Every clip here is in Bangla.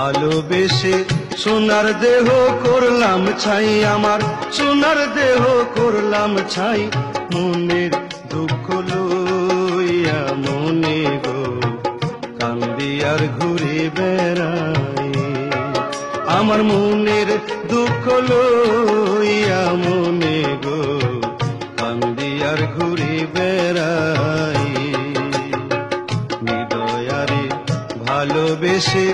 ভালোবেসে সোনার দেহ করলাম ছাই, আমার সোনার দেহ করলাম ছাই। মনের দুঃখ লইয়া মনে গো কান্দি আর ঘুরে বেড়াই। আমার মনের দুঃখ লইয়া মনে গো কান্দি আর ঘুরে বেড়াই। হৃদয়ারে ভালোবেসে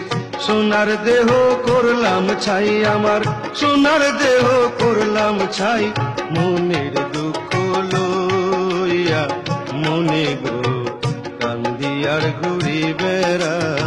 সোনার দেহ করলাম ছাই, আমার সোনার দেহ করলাম ছাই। মনের দুঃখ লইয়া মনে গো কান্দি আর ঘুরে বেড়াই।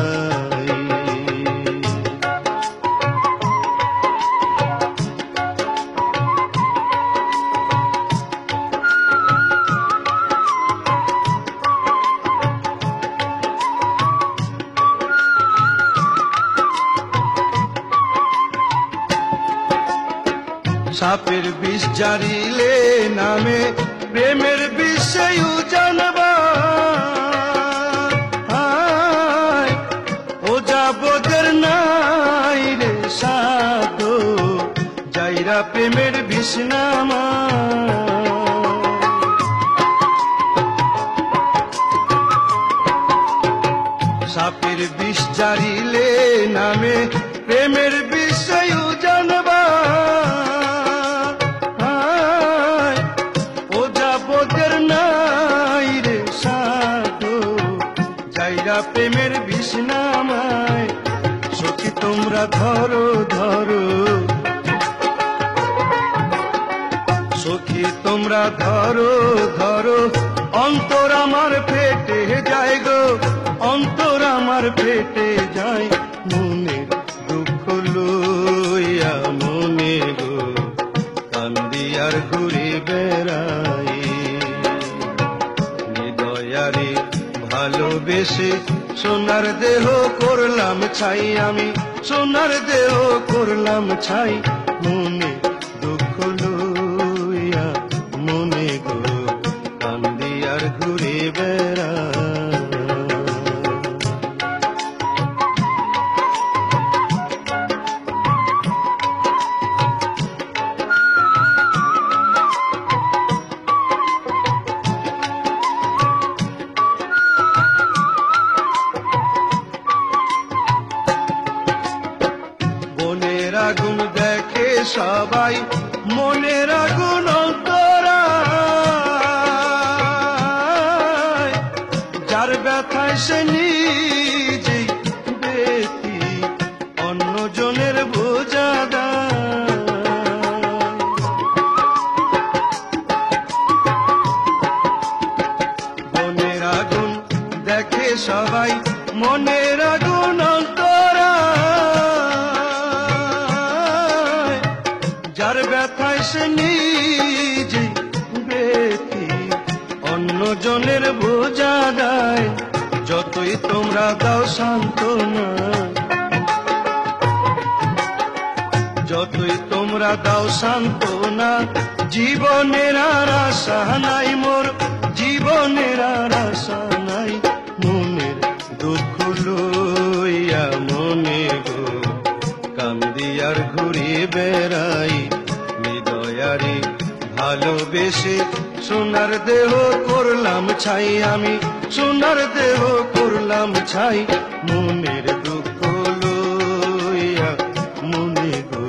সাপের বিষ জারিলে নামে প্রেমের বিষয় জানবা। ও যাবদের নাই রে সাধো যাইরা প্রেমের বিষ নামা। সাপের বিষ জারিলে নামে প্রেমের বিষয় জানবা। প্রেমের বিষ নামায় সখী তোমরা ধরো ধরো, সখী তোমরা ধরো ধরো। অন্তর আমার ফেটে যায় গো, অন্তর আমার ফেটে যায়। মনের দুঃখ লইয়া মনে গো কান্দি আর ঘুরে বেড়াই। হৃদয়ারে ভালোবেসে সোনার দেহ করলাম ছাই, আমি সোনার দেহ করলাম ছাই। মনে দুঃখ লইয়া মনে গো কান্দি আর ঘুরে বেড়াই। মনের আগুন দেখে সবাই, মনের আগুন অন্তরায়। যার ব্যথায় সে নিজেই ব্যথি অন্যজনের বোঝা দেয়। মনের আগুন দেখে সবাই, মনের আগুন অন্তরায়। যার ব্যথায় সে নিজে ব্যথি অন্যজনের বোঝা দেয়। যতই তোমরা দাও সান্ত্বনা, যতই তোমরা দাও সান্ত্বনা, জীবনের আর আশা নাই মোর, জীবনের আর আশা নাই। মনের দুঃখ লইয়া মনে গো কান্দি আর ঘুরে বেড়াই। হৃদয়ারে ভালোবেসে সোনার দেহ করলাম ছাই, আমি সোনার দেহ করলাম ছাই। মনের দুঃখ লইয়া মনে গো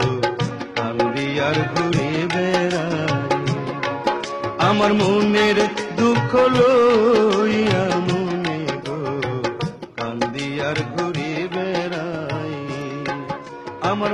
কান্দি আর ঘুরে বেড়াই। আমার মনের দুঃখ লইয়া মনে গো কান্দি আর ঘুরে বেড়াই। আমার